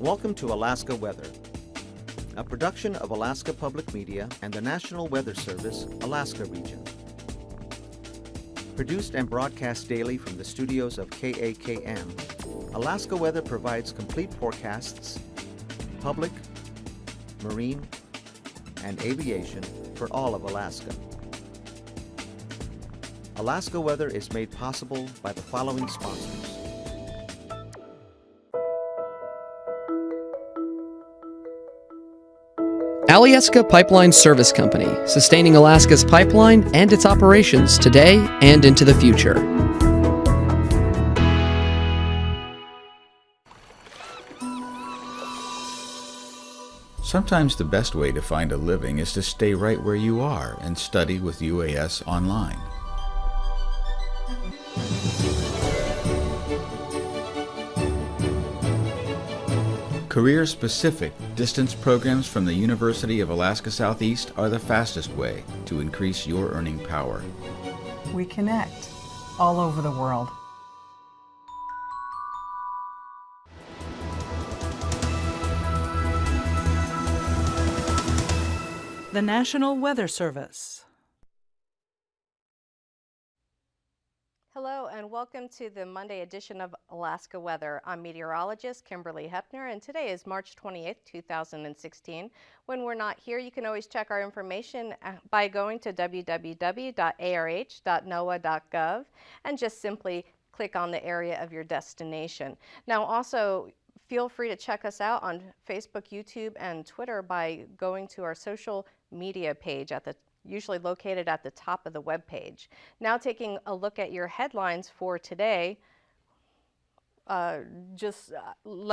Welcome to Alaska Weather, a production of Alaska Public Media and the National Weather Service, Alaska Region. Produced and broadcast daily from the studios of KAKM, Alaska Weather provides complete forecasts, public, marine, and aviation for all of Alaska. Alaska Weather is made possible by the following sponsors. Alyeska Pipeline Service Company, sustaining Alaska's pipeline and its operations today and into the future. Sometimes the best way to find a living is to stay right where you are and study with UAS online. Career-specific distance programs from the University of Alaska Southeast are the fastest way to increase your earning power. We connect all over the world. The National Weather Service. Hello and welcome to the Monday edition of Alaska Weather. I'm meteorologist Kimberley Hoeppner, and today is March 28th, 2016. When we're not here, you can always check our information by going to www.arh.noaa.gov and just simply click on the area of your destination. Now also, feel free to check us out on Facebook, YouTube, and Twitter by going to our social media page usually located at the top of the web page. Now taking a look at your headlines for today. Let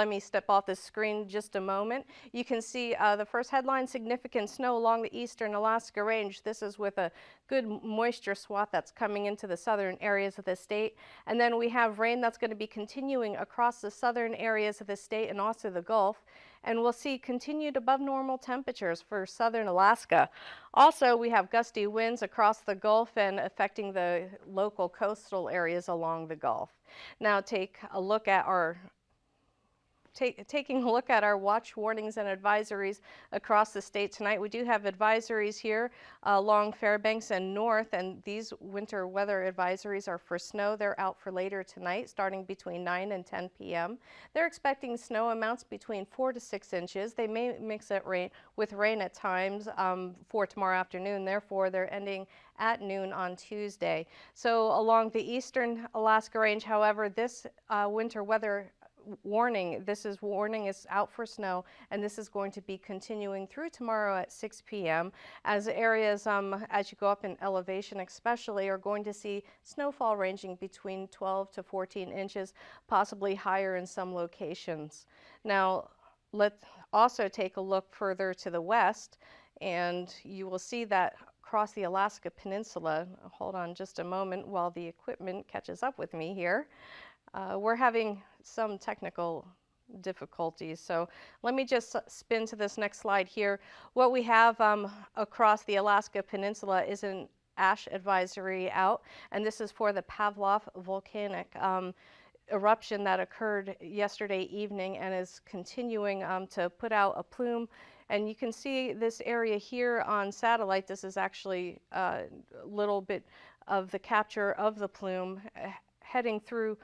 me step off the screen just a moment. You can see the first headline, significant snow along the eastern Alaska Range. This is with a good moisture swath that's coming into the southern areas of the state. And then we have rain that's going to be continuing across the southern areas of the state and also the Gulf. And we'll see continued above normal temperatures for southern Alaska. Also, we have gusty winds across the Gulf and affecting the local coastal areas along the Gulf. Now taking a look at our watch warnings and advisories across the state tonight. We do have advisories here along Fairbanks and north, and these winter weather advisories are for snow. They're out for later tonight, starting between 9 and 10 p.m. They're expecting snow amounts between 4 to 6 inches. They may mix it with rain at times for tomorrow afternoon. Therefore, they're ending at noon on Tuesday. So along the eastern Alaska Range, however, this winter weather warning is out for snow, and this is going to be continuing through tomorrow at 6 p.m. as areas, as you go up in elevation especially, are going to see snowfall ranging between 12 to 14 inches, possibly higher in some locations. Now, let's also take a look further to the west, and you will see that across the Alaska Peninsula, hold on just a moment while the equipment catches up with me here. We're having some technical difficulties, so let me just spin to this next slide here. What we have across the Alaska Peninsula is an ash advisory out, and this is for the Pavlov volcanic eruption that occurred yesterday evening and is continuing to put out a plume. And you can see this area here on satellite. This is actually a little bit of the capture of the plume heading through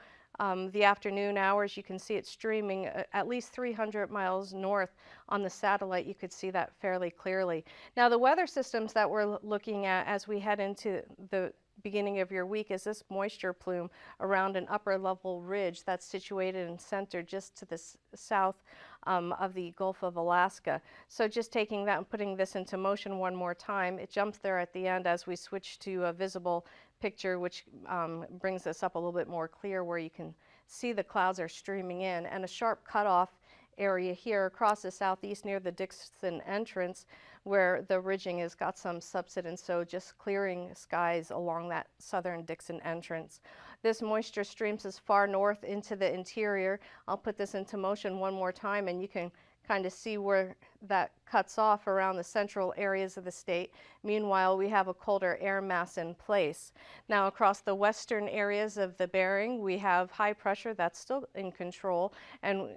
the afternoon hours. You can see it streaming at least 300 miles north on the satellite. You could see that fairly clearly. Now, the weather systems that we're looking at as we head into the beginning of your week is this moisture plume around an upper level ridge that's situated and centered just to the south of the Gulf of Alaska. So just taking that and putting this into motion one more time, it jumps there at the end as we switch to a visible picture, which brings this up a little bit more clear where you can see the clouds are streaming in, and a sharp cutoff area here across the southeast near the Dixon entrance where the ridging has got some subsidence, so just clearing skies along that southern Dixon entrance. This moisture streams as far north into the interior. I'll put this into motion one more time, and you can kind of see where that cuts off around the central areas of the state. Meanwhile, we have a colder air mass in place. Now, across the western areas of the Bering, we have high pressure that's still in control. And,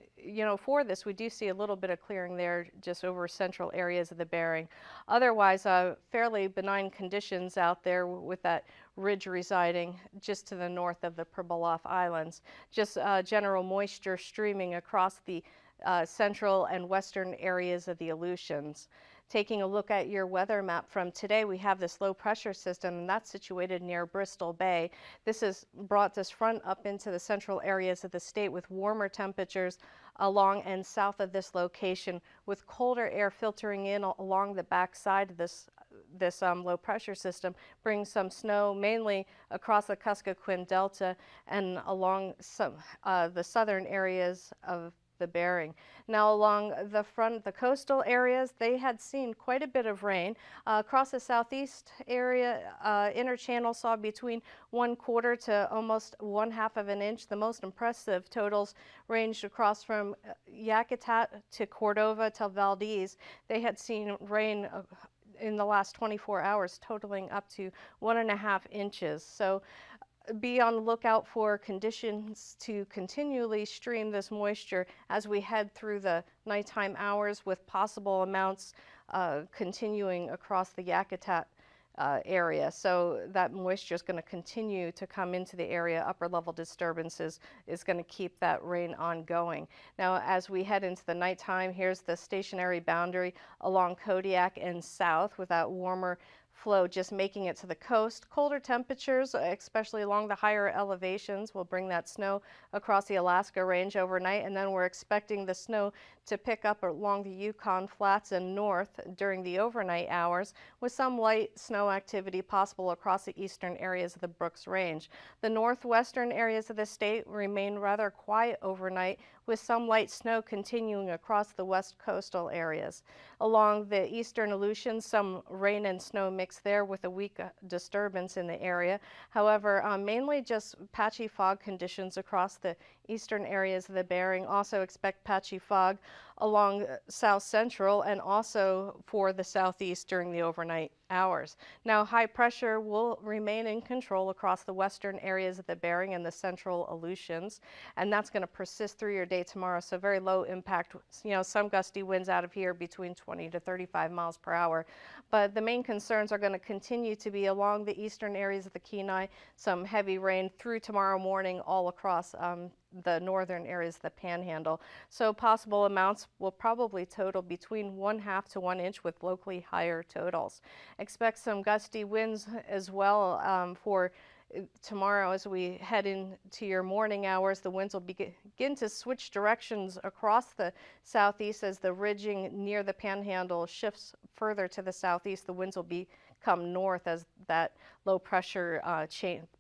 for this, we do see a little bit of clearing there just over central areas of the Bering. Otherwise, fairly benign conditions out there with that ridge residing just to the north of the Pribilof Islands. Just general moisture streaming across the central and western areas of the Aleutians. Taking a look at your weather map from today, we have this low pressure system, and that's situated near Bristol Bay. This has brought this front up into the central areas of the state with warmer temperatures along and south of this location, with colder air filtering in along the back side of this low pressure system, brings some snow mainly across the Kuskokwim Delta and along some the southern areas of the Bering. Now, along the front, the coastal areas, they had seen quite a bit of rain. Across the southeast area, Inner Channel saw between 1/4 to almost 1/2 of an inch. The most impressive totals ranged across from Yakutat to Cordova to Valdez. They had seen rain in the last 24 hours totaling up to 1.5 inches. So be on the lookout for conditions to continually stream this moisture as we head through the nighttime hours, with possible amounts continuing across the Yakutat area. So that moisture is going to continue to come into the area. Upper level disturbances is going to keep that rain ongoing. Now, as we head into the nighttime, here's the stationary boundary along Kodiak and south, with that warmer flow just making it to the coast. Colder temperatures, especially along the higher elevations, will bring that snow across the Alaska Range overnight, and then we're expecting the snow to pick up along the Yukon Flats and north during the overnight hours, with some light snow activity possible across the eastern areas of the Brooks Range. The northwestern areas of the state remain rather quiet overnight, with some light snow continuing across the west coastal areas. Along the eastern Aleutians, some rain and snow mix there with a weak disturbance in the area. However, mainly just patchy fog conditions across the eastern areas of the Bering. Also expect patchy fog along south central and also for the southeast during the overnight hours. Now, high pressure will remain in control across the western areas of the Bering and the central Aleutians, and that's going to persist through your day tomorrow. So very low impact, some gusty winds out of here between 20 to 35 miles per hour. But the main concerns are going to continue to be along the eastern areas of the Kenai, some heavy rain through tomorrow morning all across the northern areas of the Panhandle. So possible amounts will probably total between 1/2 to 1 inch, with locally higher totals. Expect some gusty winds as well for tomorrow. As we head into your morning hours, the winds will begin to switch directions across the southeast as the ridging near the Panhandle shifts further to the southeast. The winds will become north as that low pressure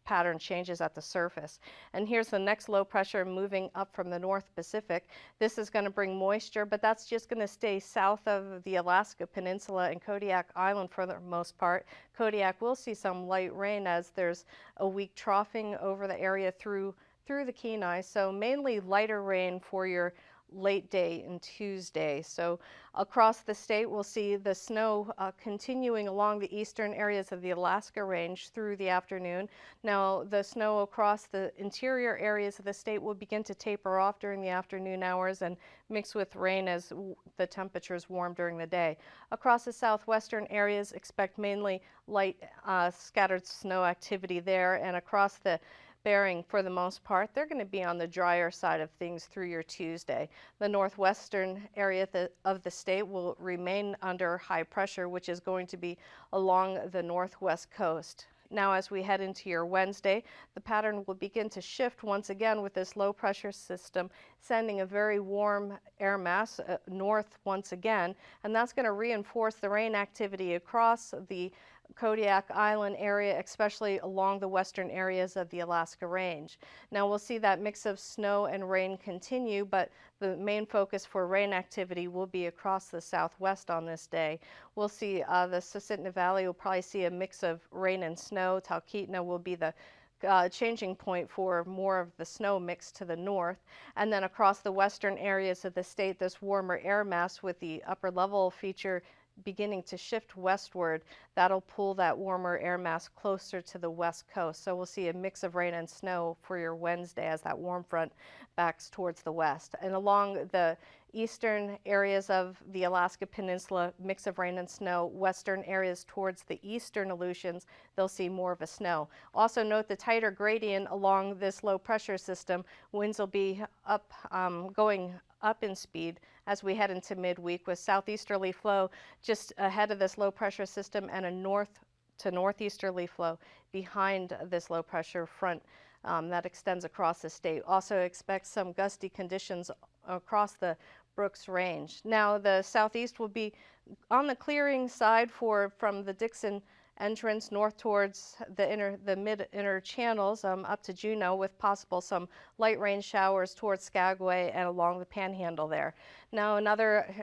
pattern changes at the surface. And here's the next low pressure moving up from the North Pacific. This is going to bring moisture, but that's just going to stay south of the Alaska Peninsula and Kodiak Island for the most part. Kodiak will see some light rain as there's a weak troughing over the area through the Kenai. So mainly lighter rain for your late day and Tuesday. So across the state, we'll see the snow continuing along the eastern areas of the Alaska Range through the afternoon. Now, the snow across the interior areas of the state will begin to taper off during the afternoon hours and mix with rain as the temperatures warm during the day. Across the southwestern areas, expect mainly light scattered snow activity there, and across the Bering, for the most part, they're going to be on the drier side of things through your Tuesday. The northwestern area of the state will remain under high pressure, which is going to be along the northwest coast. Now, as we head into your Wednesday, the pattern will begin to shift once again with this low pressure system sending a very warm air mass north once again, and that's going to reinforce the rain activity across the Kodiak Island area, especially along the western areas of the Alaska Range. Now, we'll see that mix of snow and rain continue, but the main focus for rain activity will be across the southwest on this day. We'll see the Susitna Valley will probably see a mix of rain and snow. Talkeetna will be the changing point for more of the snow mix to the north. And then across the western areas of the state, this warmer air mass with the upper level feature beginning to shift westward, that'll pull that warmer air mass closer to the west coast. So we'll see a mix of rain and snow for your Wednesday as that warm front backs towards the west. And along the eastern areas of the Alaska Peninsula, mix of rain and snow. Western areas towards the eastern Aleutians, they'll see more of a snow. Also note the tighter gradient along this low pressure system. Winds will be up, going up in speed as we head into midweek with southeasterly flow just ahead of this low pressure system and a north to northeasterly flow behind this low pressure front that extends across the state. Also expect some gusty conditions across the Brooks Range. Now the southeast will be on the clearing side from the Dixon entrance north towards the mid-inner channels up to Juneau, with possible some light rain showers towards Skagway and along the panhandle there. Now another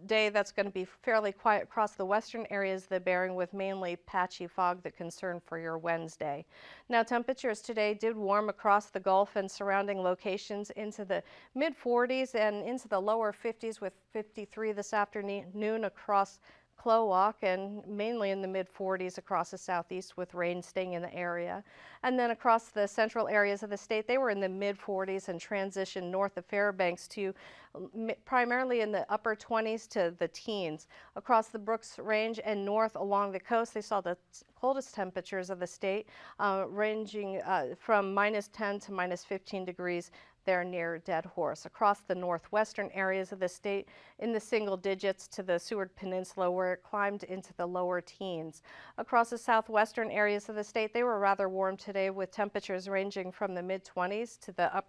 day that's going to be fairly quiet across the western areas of the Bering, with mainly patchy fog the concern for your Wednesday. Now temperatures today did warm across the Gulf and surrounding locations into the mid-40s and into the lower 50s, with 53 this afternoon across Clowalk, and mainly in the mid-40s across the southeast, with rain staying in the area. And then across the central areas of the state, they were in the mid-40s and transitioned north of Fairbanks to primarily in the upper 20s to the teens. Across the Brooks Range and north along the coast, they saw the coldest temperatures of the state, ranging from -10 to -15 degrees there near Dead Horse. Across the northwestern areas of the state, in the single digits to the Seward Peninsula, where it climbed into the lower teens. Across the southwestern areas of the state, they were rather warm today, with temperatures ranging from the mid-20s to the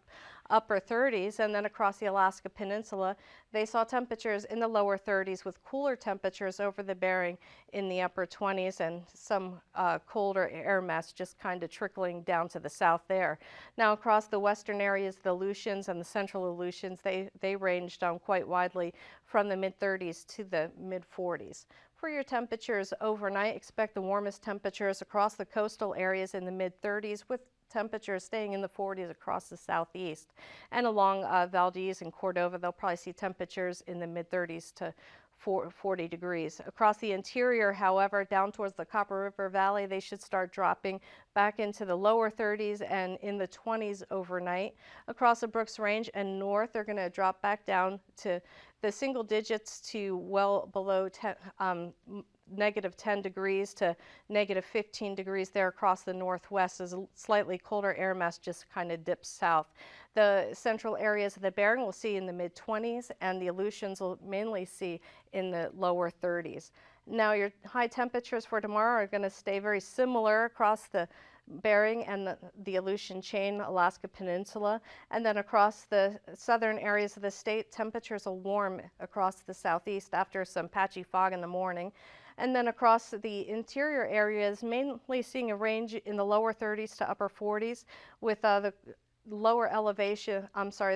upper 30s. And then across the Alaska Peninsula, they saw temperatures in the lower 30s, with cooler temperatures over the Bering in the upper 20s, and some colder air mass just kind of trickling down to the south there. Now across the western areas, the Aleutians and the central Aleutians, they ranged quite widely from the mid-30s to the mid-40s. For your temperatures overnight, expect the warmest temperatures across the coastal areas in the mid-30s, with temperatures staying in the 40s across the southeast. And along Valdez and Cordova, they'll probably see temperatures in the mid-30s to 40 degrees. Across the interior, however, down towards the Copper River Valley, they should start dropping back into the lower 30s and in the 20s overnight. Across the Brooks Range and north, they're going to drop back down to the single digits to well below -10 degrees to -15 degrees there across the northwest, as a slightly colder air mass just kind of dips south. The central areas of the Bering will see in the mid-20s, and the Aleutians will mainly see in the lower 30s. Now your high temperatures for tomorrow are going to stay very similar across the Bering and the Aleutian chain, Alaska Peninsula, and then across the southern areas of the state, temperatures will warm across the southeast after some patchy fog in the morning. And then across the interior areas, mainly seeing a range in the lower 30s to upper 40s, with the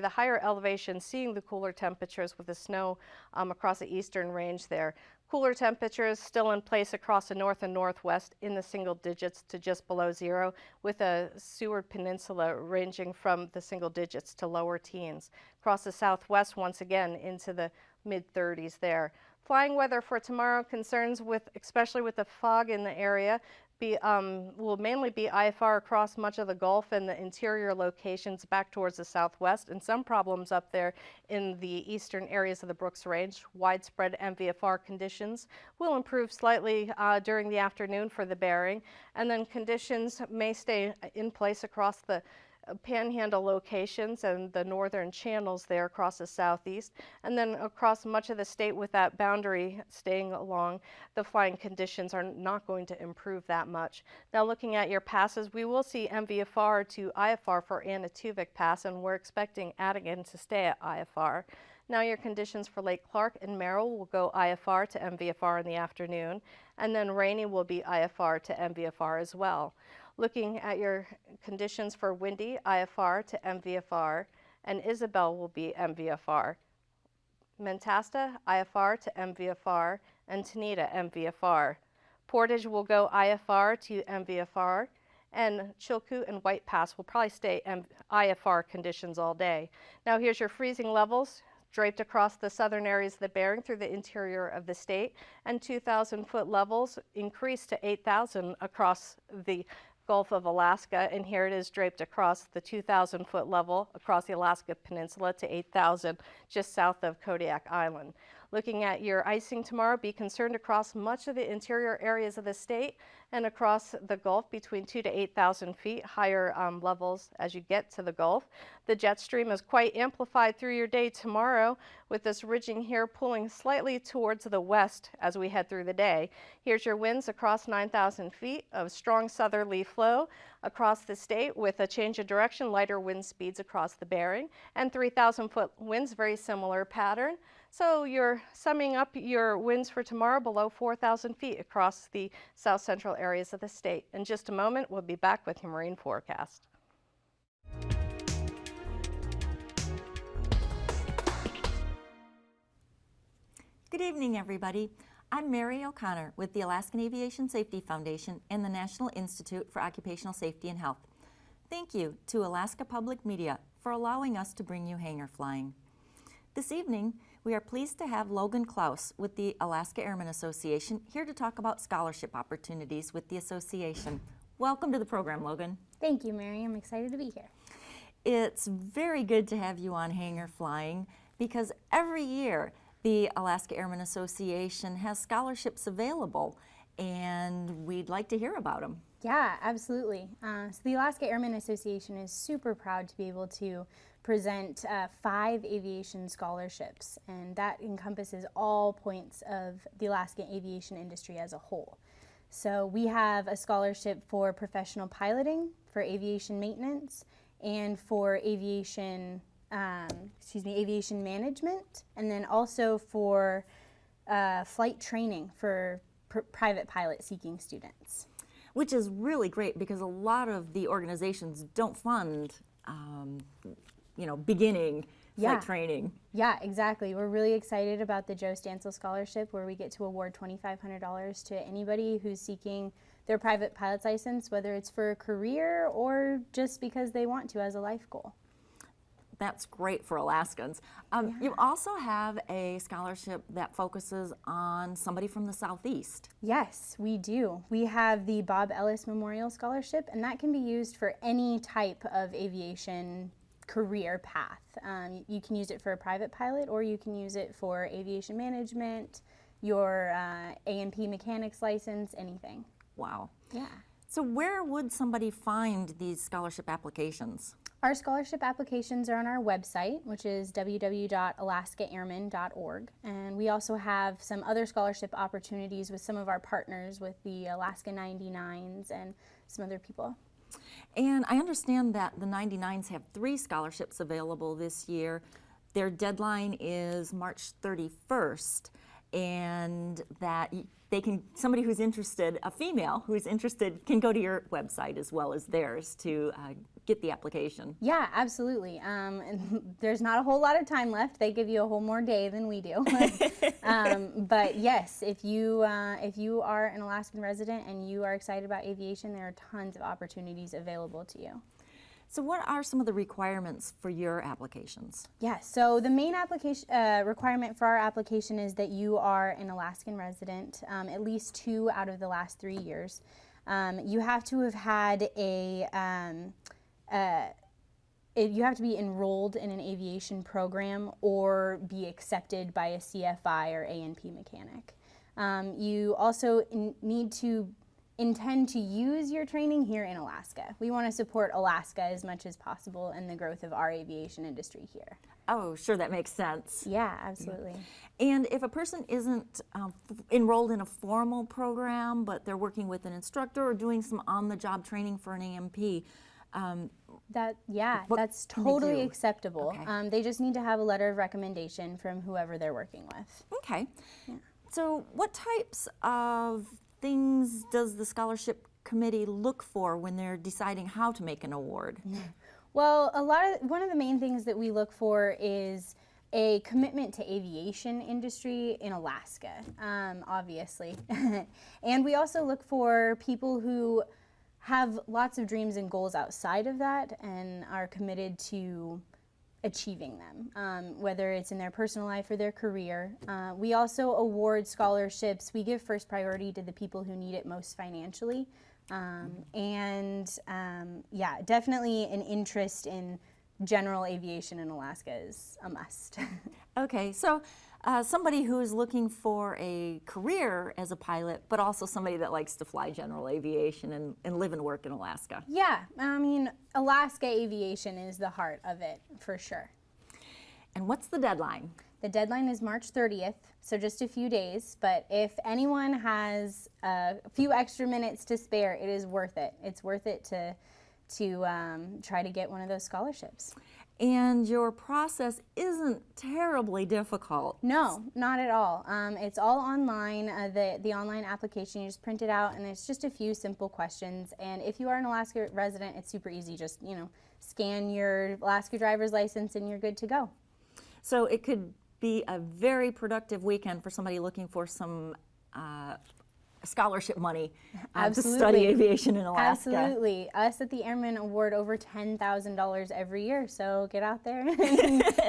higher elevation seeing the cooler temperatures with the snow across the eastern range there. Cooler temperatures still in place across the north and northwest in the single digits to just below zero, with a Seward Peninsula ranging from the single digits to lower teens. Across the southwest, once again, into the mid-30s there. Flying weather for tomorrow, concerns especially with the fog in the area, will mainly be IFR across much of the Gulf and the interior locations back towards the southwest, and some problems up there in the eastern areas of the Brooks Range. Widespread MVFR conditions will improve slightly during the afternoon for the Bering, and then conditions may stay in place across the panhandle locations and the northern channels there across the southeast, and then across much of the state with that boundary staying along, the flying conditions are not going to improve that much. Now looking at your passes, we will see MVFR to IFR for Anaktuvik Pass, and we're expecting Adigan to stay at IFR. Now your conditions for Lake Clark and Merrill will go IFR to MVFR in the afternoon, and then Rainy will be IFR to MVFR as well. Looking at your conditions for Windy, IFR to MVFR, and Isabel will be MVFR. Mentasta, IFR to MVFR, and Tanita, MVFR. Portage will go IFR to MVFR, and Chilkoot and White Pass will probably stay in IFR conditions all day. Now here's your freezing levels draped across the southern areas of the Bering through the interior of the state, and 2,000-foot levels increased to 8,000 across the Gulf of Alaska, and here it is draped across the 2,000-foot level across the Alaska Peninsula to 8,000 just south of Kodiak Island. Looking at your icing tomorrow, be concerned across much of the interior areas of the state and across the Gulf between 2,000 to 8,000 feet, higher levels as you get to the Gulf. The jet stream is quite amplified through your day tomorrow, with this ridging here pulling slightly towards the west as we head through the day. Here's your winds across 9,000 feet of strong southerly flow across the state with a change of direction, lighter wind speeds across the Bering, and 3,000-foot winds, very similar pattern. So you're summing up your winds for tomorrow below 4,000 feet across the south central areas of the state. In just a moment, we'll be back with your marine forecast. Good evening, everybody. I'm Mary O'Connor with the Alaskan Aviation Safety Foundation and the National Institute for Occupational Safety and Health. Thank you to Alaska Public Media for allowing us to bring you hangar flying. This evening, we are pleased to have Logan Klaus with the Alaska Airmen Association here to talk about scholarship opportunities with the association. Welcome to the program, Logan. Thank you, Mary. I'm excited to be here. It's very good to have you on Hangar Flying because every year the Alaska Airmen Association has scholarships available, and we'd like to hear about them. Yeah, absolutely. So the Alaska Airmen Association is super proud to be able to present 5 aviation scholarships, and that encompasses all points of the Alaska aviation industry as a whole. So we have a scholarship for professional piloting, for aviation maintenance, and for aviation aviation management, and then also for flight training for private pilot seeking students. Which is really great because a lot of the organizations don't fund, beginning flight training. Yeah, exactly. We're really excited about the Joe Stansel Scholarship, where we get to award $2,500 to anybody who's seeking their private pilot's license, whether it's for a career or just because they want to as a life goal. That's great for Alaskans. You also have a scholarship that focuses on somebody from the Southeast. Yes, we do. We have the Bob Ellis Memorial Scholarship, and that can be used for any type of aviation career path. You can use it for a private pilot, or you can use it for aviation management, your A&P mechanics license, anything. Wow. Yeah. So where would somebody find these scholarship applications? Our scholarship applications are on our website, which is www.alaskaairmen.org. And we also have some other scholarship opportunities with some of our partners, with the Alaska 99s and some other people. And I understand that the 99s have 3 scholarships available this year. Their deadline is March 31st, and that somebody who's interested, a female who's interested, can go to your website as well as theirs to get the application. Yeah, absolutely. And there's not a whole lot of time left. They give you a whole more day than we do. But yes, if you are an Alaskan resident and you are excited about aviation, there are tons of opportunities available to you. So what are some of the requirements for your applications? Yeah, so the main application requirement for our application is that you are an Alaskan resident, at least 2 out of the last 3 years. You have to have had you have to be enrolled in an aviation program or be accepted by a CFI or A&P mechanic. You also need to intend to use your training here in Alaska. We want to support Alaska as much as possible and the growth of our aviation industry here. Oh, sure, that makes sense. Yeah, absolutely. And if a person isn't enrolled in a formal program, but they're working with an instructor or doing some on-the-job training for an A&P, that's totally acceptable. Okay. They just need to have a letter of recommendation from whoever they're working with. Okay. Yeah. So what types of things does the scholarship committee look for when they're deciding how to make an award? Well, one of the main things that we look for is a commitment to aviation industry in Alaska, obviously. And we also look for people who have lots of dreams and goals outside of that and are committed to achieving them, whether it's in their personal life or their career. We also award scholarships. We give first priority to the people who need it most financially. Yeah, definitely an interest in general aviation in Alaska is a must. Okay, so somebody who is looking for a career as a pilot, but also somebody that likes to fly general aviation and live and work in Alaska. Yeah, I mean, Alaska aviation is the heart of it, for sure. And what's the deadline? The deadline is March 30th, so just a few days, but if anyone has a few extra minutes to spare, it is worth it. It's worth it to try to get one of those scholarships. And your process isn't terribly difficult. No, not at all. It's all online. The online application, you just print it out, and it's just a few simple questions. And if you are an Alaska resident, it's super easy. Just, you know, scan your Alaska driver's license and you're good to go. So it could be a very productive weekend for somebody looking for some scholarship money to study aviation in Alaska. Absolutely. Us at the Airmen award over $10,000 every year, so get out there and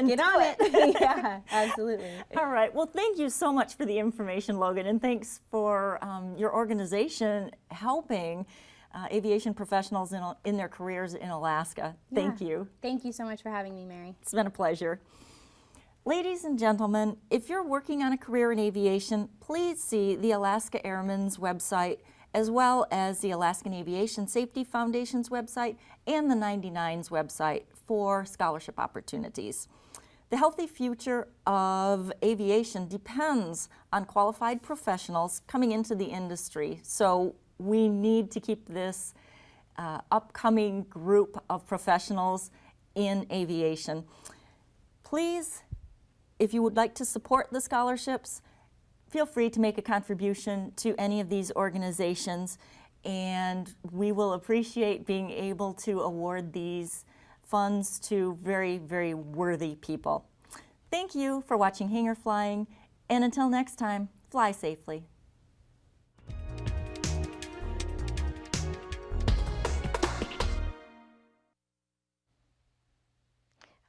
get on it. Yeah, absolutely. All right. Well, thank you so much for the information, Logan, and thanks for your organization helping aviation professionals in their careers in Alaska. Thank you. Thank you so much for having me, Mary. It's been a pleasure. Ladies and gentlemen, if you're working on a career in aviation, please see the Alaska Airmen's website, as well as the Alaskan Aviation Safety Foundation's website and the 99's website for scholarship opportunities. The healthy future of aviation depends on qualified professionals coming into the industry, so we need to keep this upcoming group of professionals in aviation. Please, if you would like to support the scholarships, feel free to make a contribution to any of these organizations, and we will appreciate being able to award these funds to very, very worthy people. Thank you for watching Hangar Flying, and until next time, fly safely.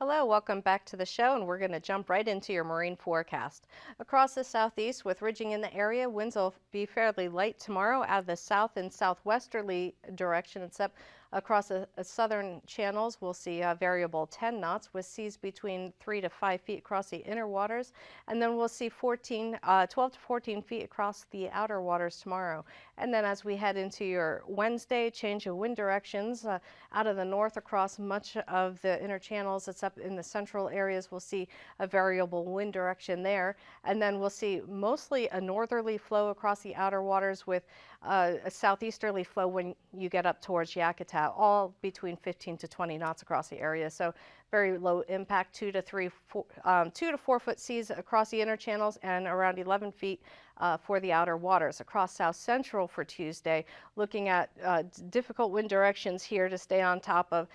Hello, welcome back to the show, and we're going to jump right into your marine forecast. Across the southeast with ridging in the area, winds will be fairly light tomorrow out of the south and southwesterly direction, except across the southern channels we'll see a variable 10 knots with seas between 3 to 5 feet across the inner waters, and then we'll see 12 to 14 feet across the outer waters tomorrow. And then as we head into your Wednesday, change of wind directions out of the north across much of the inner channels. It's up in the central areas. We'll see a variable wind direction there. And then we'll see mostly a northerly flow across the outer waters with a southeasterly flow when you get up towards Yakutat, all between 15 to 20 knots across the area. So very low impact, 2 to 4 foot seas across the inner channels and around 11 feet for the outer waters. Across South Central for Tuesday, looking at difficult wind directions here to stay on top of.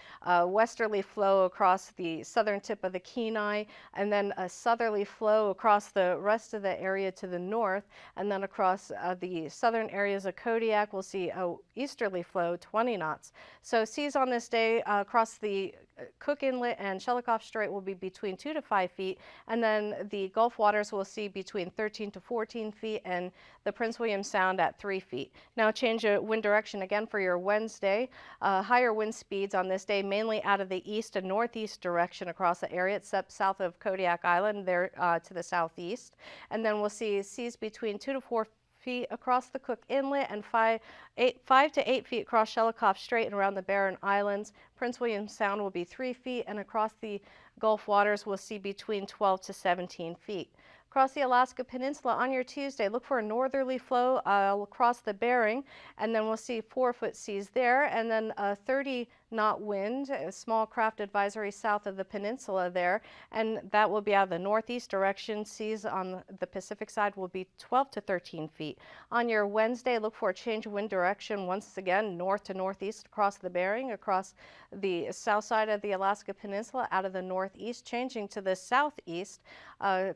Westerly flow across the southern tip of the Kenai, and then a southerly flow across the rest of the area to the north, and then across the southern areas of Kodiak, we'll see a easterly flow, 20 knots. So seas on this day across the Cook Inlet and Shelikof Strait will be between 2 to 5 feet, and then the Gulf waters will see between 13 to 14 feet, and the Prince William Sound at 3 feet. Now change of wind direction again for your Wednesday. Higher wind speeds on this day, mainly out of the east and northeast direction across the area, except south of Kodiak Island, there to the southeast. And then we'll see seas between 2 to 4 feet across the Cook Inlet and 5 to 8 feet across Shelikof Strait and around the Barren Islands. Prince William Sound will be 3 feet, and across the Gulf waters we'll see between 12 to 17 feet. Across the Alaska Peninsula on your Tuesday, look for a northerly flow across the Bering, and then we'll see 4 foot seas there, and then a 30-knot wind, a small craft advisory south of the peninsula there, and that will be out of the northeast direction. Seas on the Pacific side will be 12 to 13 feet. On your Wednesday, look for a change of wind direction once again, north to northeast across the Bering, across the south side of the Alaska Peninsula, out of the northeast, changing to the southeast.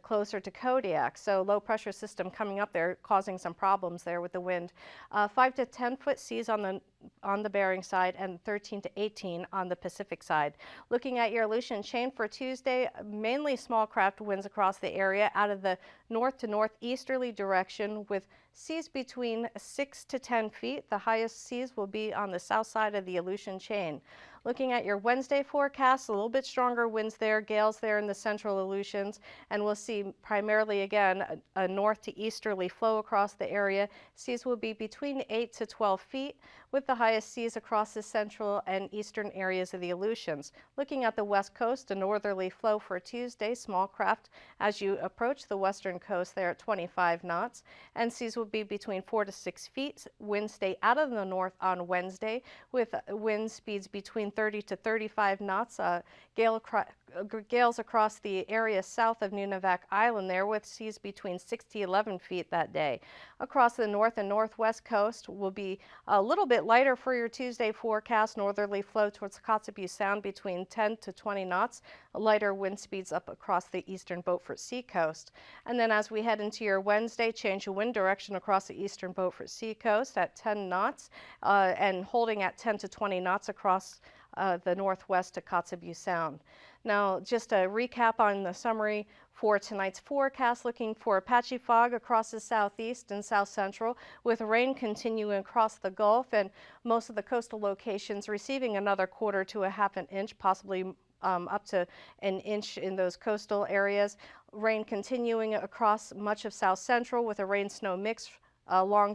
closer to Kodiak. So low pressure system coming up there causing some problems there with the wind. 5 to 10 foot seas on the Bering side and 13 to 18 on the Pacific side. Looking at your Aleutian chain for Tuesday, mainly small craft winds across the area out of the north to northeasterly direction with seas between 6 to 10 feet. The highest seas will be on the south side of the Aleutian chain. Looking at your Wednesday forecast, a little bit stronger winds there, gales there in the central Aleutians, and we'll see primarily again a north to easterly flow across the area. Seas will be between 8 to 12 feet with the highest seas across the central and eastern areas of the Aleutians. Looking at the west coast, a northerly flow for Tuesday, small craft as you approach the western coast there at 25 knots, and seas will be between 4 to 6 feet. Winds stay out of the north on Wednesday with wind speeds between 30 to 35 knots. Gales across the area south of Nunivak Island there with seas between 6 to 11 feet that day. Across the north and northwest coast will be a little bit lighter for your Tuesday forecast. Northerly flow towards Kotzebue Sound between 10 to 20 knots. Lighter wind speeds up across the eastern Beaufort Sea coast. And then as we head into your Wednesday, change of wind direction across the eastern Beaufort Sea coast at 10 knots and holding at 10 to 20 knots across the northwest to Kotzebue Sound. Now, just a recap on the summary for tonight's forecast, looking for patchy fog across the southeast and south central with rain continuing across the Gulf and most of the coastal locations receiving another quarter to a half an inch, possibly up to an inch in those coastal areas. Rain continuing across much of south central with a rain-snow mix along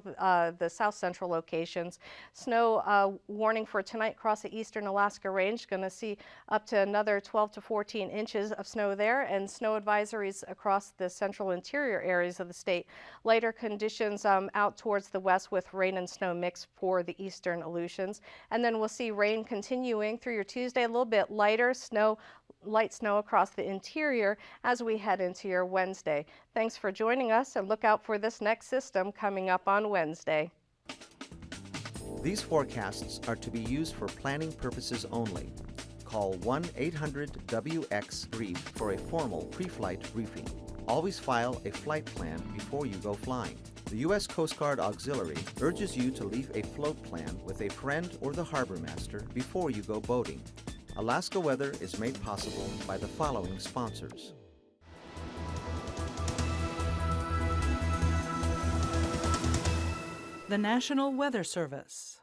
the south central locations. Snow warning for tonight across the eastern Alaska range. Going to see up to another 12 to 14 inches of snow there, and snow advisories across the central interior areas of the state. Lighter conditions out towards the west with rain and snow mix for the eastern Aleutians. And then we'll see rain continuing through your Tuesday, a little bit lighter snow, light snow across the interior as we head into your Wednesday. Thanks for joining us, and look out for this next system coming up on Wednesday. These forecasts are to be used for planning purposes only. Call 1-800-WX-BRIEF for a formal pre-flight briefing. Always file a flight plan before you go flying. The U.S. Coast Guard Auxiliary urges you to leave a float plan with a friend or the harbor master before you go boating. Alaska Weather is made possible by the following sponsors. The National Weather Service.